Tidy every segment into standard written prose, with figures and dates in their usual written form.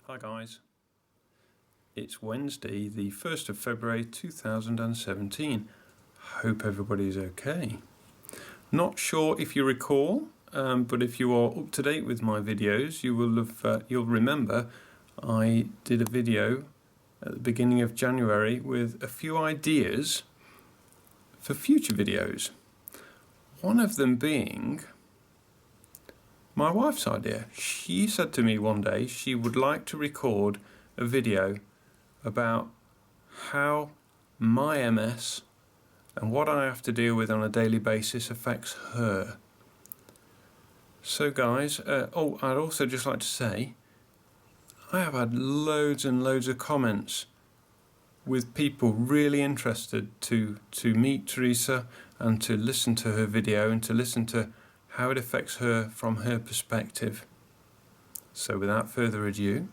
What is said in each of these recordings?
Hi guys, it's Wednesday the 1st of February 2017. Hope everybody's okay. Not sure if you recall, but if you are up to date with my videos, you'll remember I did a video at the beginning of January with a few ideas for future videos. One of them being my wife's idea. She said to me one day she would like to record a video about how my MS and what I have to deal with on a daily basis affects her. So guys, I'd also just like to say I have had loads and loads of comments with people really interested to meet Teresa and to listen to her video and to listen to how it affects her from her perspective. So without further ado,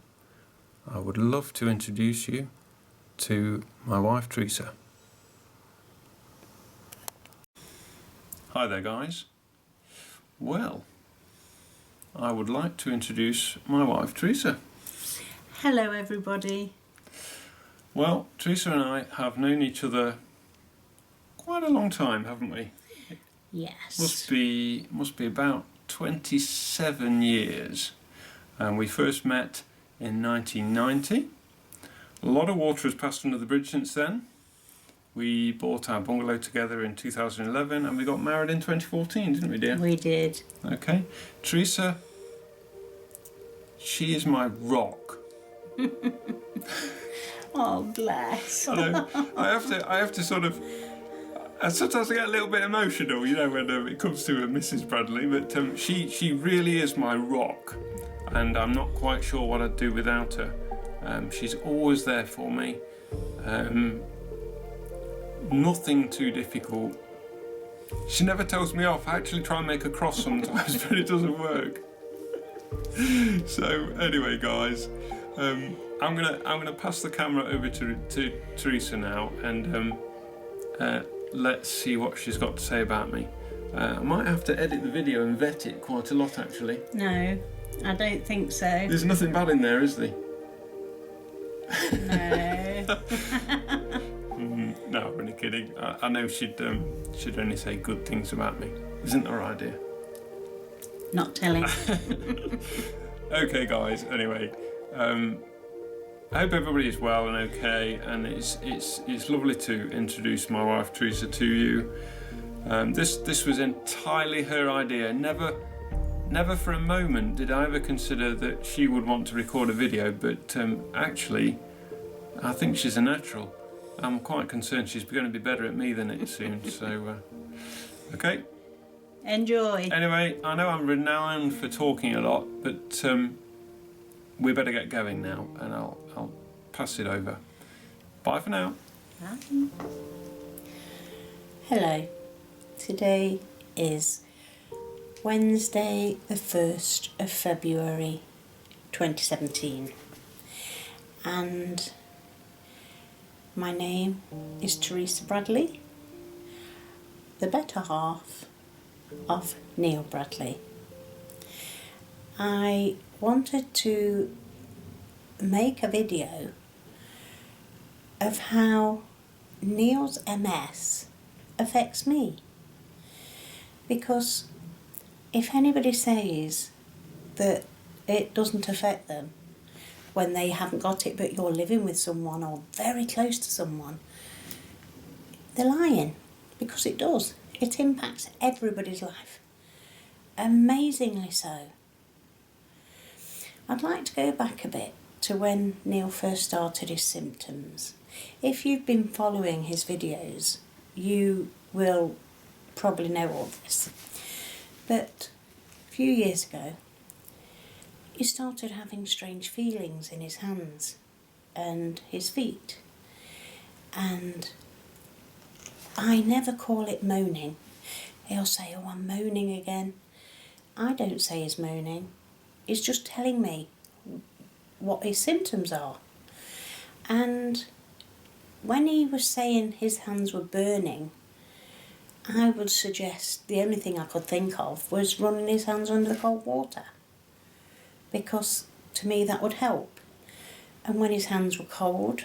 I would love to introduce you to my wife Teresa. Hi there guys. Well, I would like to introduce my wife Teresa. Hello everybody. Well, Teresa and I have known each other quite a long time, haven't we? Yes. Must be about 27 years. And we first met in 1990. A lot of water has passed under the bridge since then. We bought our bungalow together in 2011 and we got married in 2014, didn't we, dear? We did. Okay. Teresa, she is my rock. Oh, bless. I know. I have to sort of. And sometimes I get a little bit emotional, you know, when it comes to Mrs. Bradley, but she really is my rock, and I'm not quite sure what I'd do without her. She's always there for me. Nothing too difficult. She never tells me off. I actually try and make a cross sometimes, but it doesn't work. So anyway, guys, I'm gonna pass the camera over to Teresa now, and let's see what she's got to say about me. I might have to edit the video and vet it quite a lot, actually. No, I don't think so. There's nothing bad in there, is there? No. No, I'm only kidding. I know she'd only say good things about me. Isn't that right, dear? Not telling. Okay, guys. Anyway, I hope everybody is well and okay, and it's lovely to introduce my wife Teresa to you. This was entirely her idea. Never for a moment did I ever consider that she would want to record a video, but actually I think she's a natural. I'm quite concerned she's going to be better at me than it soon. So okay. Enjoy. Anyway, I know I'm renowned for talking a lot, but we better get going now, and I'll pass it over. Bye for now. Bye. Hello. Today is Wednesday the 1st of February 2017, and my name is Teresa Bradley, the better half of Neil Bradley. I wanted to make a video of how Neil's MS affects me, because if anybody says that it doesn't affect them when they haven't got it, but you're living with someone or very close to someone, they're lying, because it does. It impacts everybody's life, amazingly so. I'd like to go back a bit to when Neil first started his symptoms. If you've been following his videos, you will probably know all this. But a few years ago, he started having strange feelings in his hands and his feet. And I never call it moaning. He'll say, "Oh, I'm moaning again." I don't say he's moaning. He's just telling me what his symptoms are. And when he was saying his hands were burning, I would suggest the only thing I could think of was running his hands under the cold water, because to me that would help. and when his hands were cold,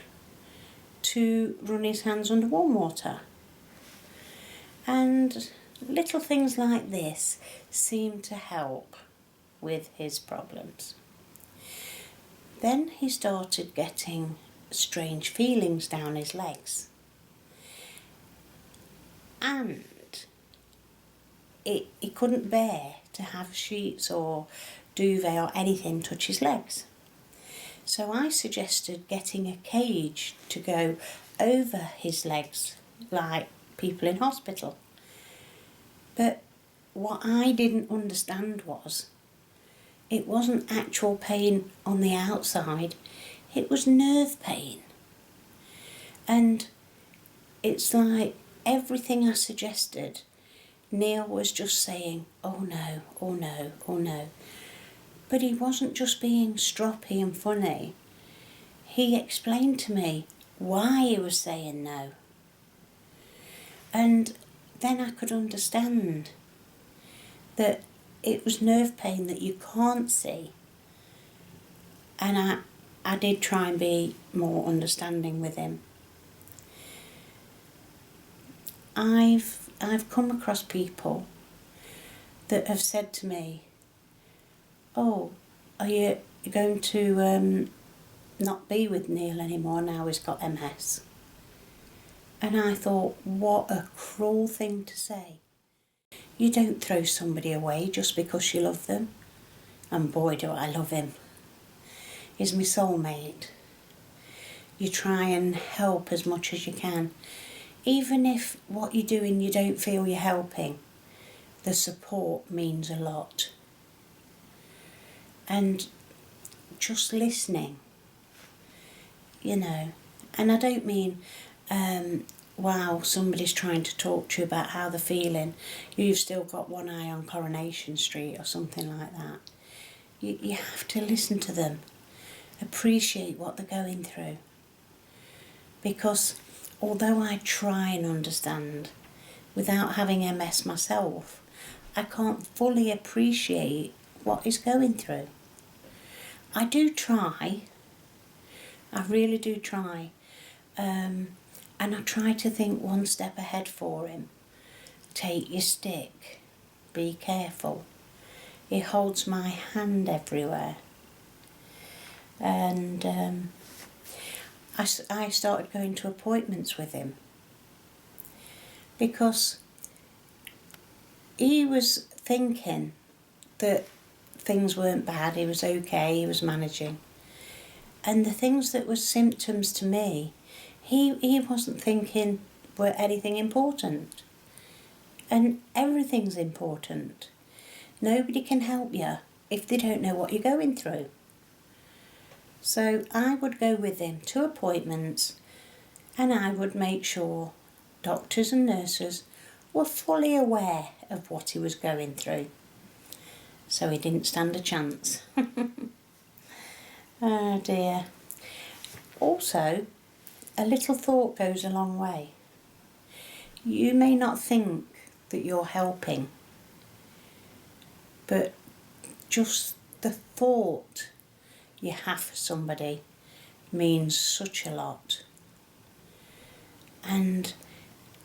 to run his hands under warm water. And little things like this seemed to help with his problems. Then he started getting strange feelings down his legs. And he couldn't bear to have sheets or duvet or anything touch his legs. So I suggested getting a cage to go over his legs like people in hospital. But what I didn't understand was it wasn't actual pain on the outside, it was nerve pain. And it's like everything I suggested, Neil was just saying, oh no, oh no, oh no. But he wasn't just being stroppy and funny. He explained to me why he was saying no. And then I could understand that it was nerve pain that you can't see. And I did try and be more understanding with him. I've come across people that have said to me, oh, are you going to not be with Neil anymore now he's got MS? And I thought, what a cruel thing to say. You don't throw somebody away just because you love them. And boy, do I love him. He's my soulmate. You try and help as much as you can. Even if what you're doing you don't feel you're helping, the support means a lot. And just listening, you know. And I don't mean, wow, somebody's trying to talk to you about how they're feeling. You've still got one eye on Coronation Street or something like that. You have to listen to them. Appreciate what they're going through. Because although I try and understand, without having MS myself, I can't fully appreciate what he's going through. I do try. I really do try. And I try to think one step ahead for him. Take your stick. Be careful. He holds my hand everywhere. And I started going to appointments with him because he was thinking that things weren't bad, he was okay, he was managing. And the things that were symptoms to me, he wasn't thinking were anything important. And everything's important. Nobody can help you if they don't know what you're going through. So I would go with him to appointments and I would make sure doctors and nurses were fully aware of what he was going through. So he didn't stand a chance. Oh dear. Also, a little thought goes a long way. You may not think that you're helping, but just the thought you have for somebody means such a lot. And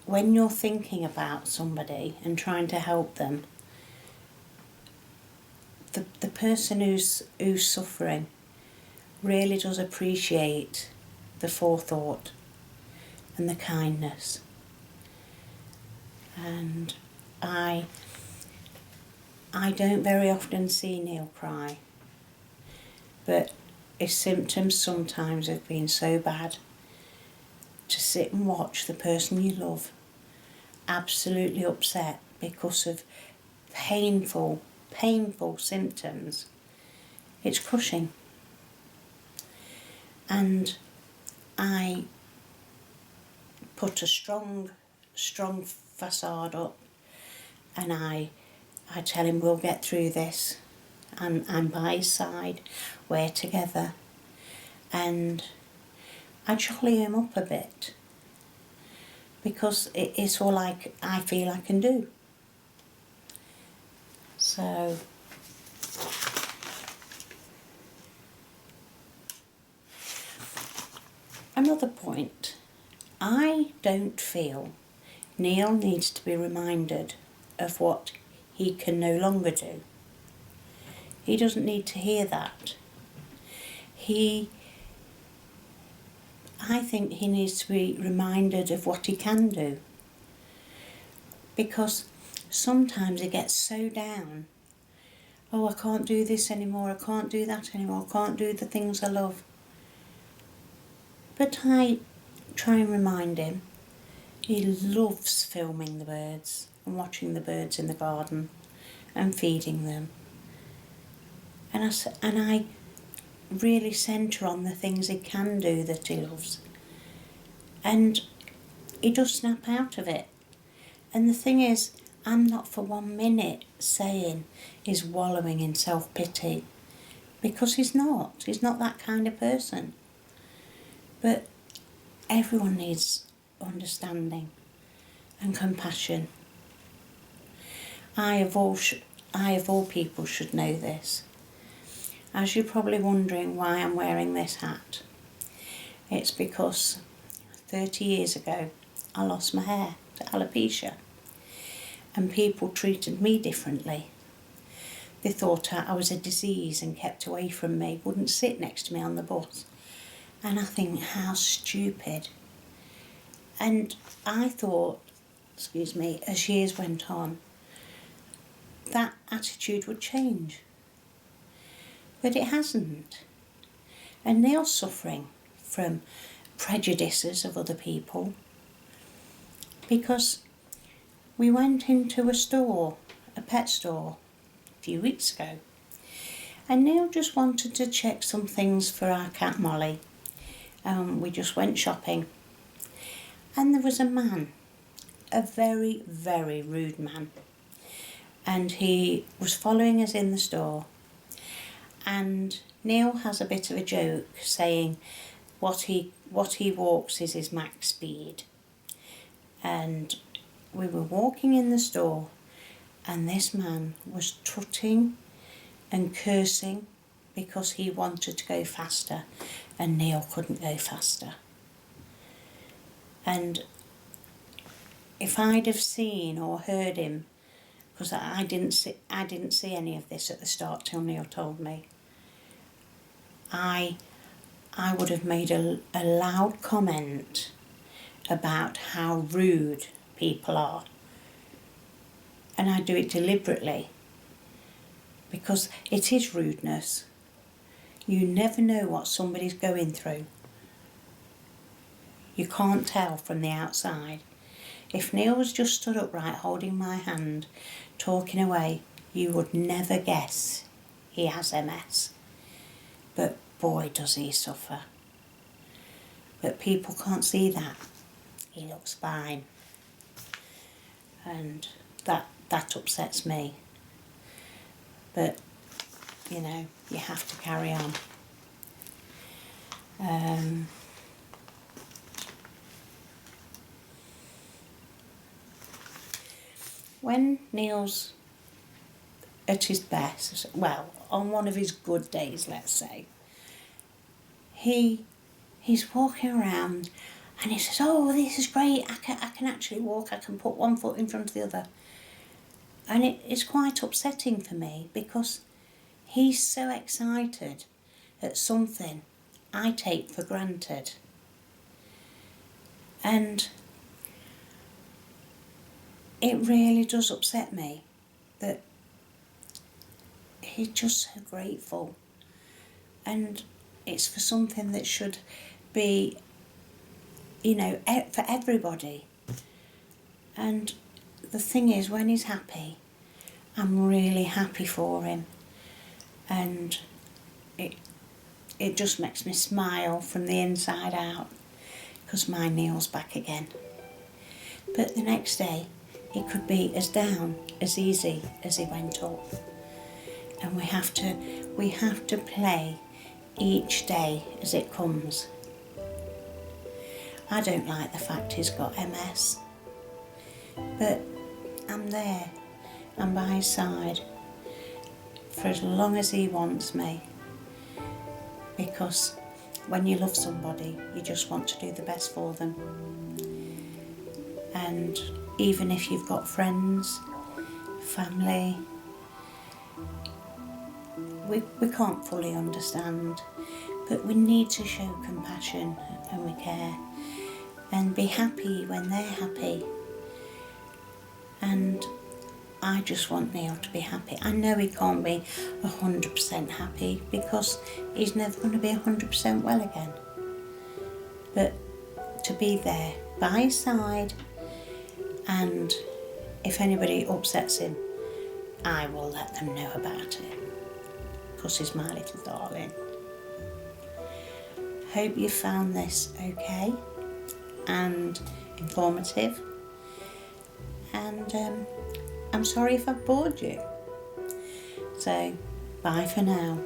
when you're thinking about somebody and trying to help them, the person who's suffering really does appreciate the forethought and the kindness. And I don't very often see Neil cry, but his symptoms sometimes have been so bad to sit and watch the person you love absolutely upset because of painful symptoms. It's crushing. And I put a strong facade up and I tell him we'll get through this. I'm by his side, we're together, and I jolly him up a bit because it's all I feel I can do. So Another point, I don't feel Neil needs to be reminded of what he can no longer do. He doesn't need to hear that. I think he needs to be reminded of what he can do. Because sometimes he gets so down. Oh, I can't do this anymore, I can't do that anymore, I can't do the things I love. But I try and remind him, he loves filming the birds and watching the birds in the garden and feeding them. And I really centre on the things he can do that he loves. And he does snap out of it. And the thing is, I'm not for 1 minute saying he's wallowing in self-pity, because he's not that kind of person. But everyone needs understanding and compassion. I of all people should know this. As you're probably wondering why I'm wearing this hat, it's because 30 years ago I lost my hair to alopecia, and people treated me differently. They thought I was a disease and kept away from me, wouldn't sit next to me on the bus. And I think, how stupid. And I thought, as years went on, that attitude would change. But it hasn't. And Neil's suffering from prejudices of other people, because we went into a pet store, a few weeks ago, and Neil just wanted to check some things for our cat Molly. We just went shopping, and there was a man, a very, very rude man, and he was following us in the store. And Neil has a bit of a joke saying what he walks is his max speed. And we were walking in the store, and this man was tutting and cursing because he wanted to go faster and Neil couldn't go faster. And if I'd have seen or heard him, because I didn't see any of this at the start till Neil told me, I would have made a loud comment about how rude people are. And I do it deliberately, because it is rudeness. You never know what somebody's going through. You can't tell from the outside. If Neil was just stood upright holding my hand, talking away, you would never guess he has MS. But boy, does he suffer. But people can't see that. He looks fine. And that upsets me. But, you know, you have to carry on. When Neil's at his best, well, on one of his good days, let's say, he's walking around and he says, oh, this is great, I can actually walk, I can put one foot in front of the other. And it's quite upsetting for me, because he's so excited at something I take for granted. And it really does upset me that he's just so grateful. And it's for something that should be, you know, for everybody. And the thing is, when he's happy, I'm really happy for him. And it just makes me smile from the inside out, because my Neil's back again. But the next day, it could be as down, as easy as he went up. And we have to play each day as it comes. I don't like the fact he's got MS, but I'm there, I'm by his side for as long as he wants me, because when you love somebody, you just want to do the best for them. And even if you've got friends, family, we can't fully understand, but we need to show compassion and we care and be happy when they're happy. And I just want Neil to be happy. I know he can't be 100% happy because he's never going to be 100% well again. But to be there by his side, and if anybody upsets him, I will let them know about it because he's my little darling. Hope you found this okay and informative. And I'm sorry if I've bored you. So, bye for now.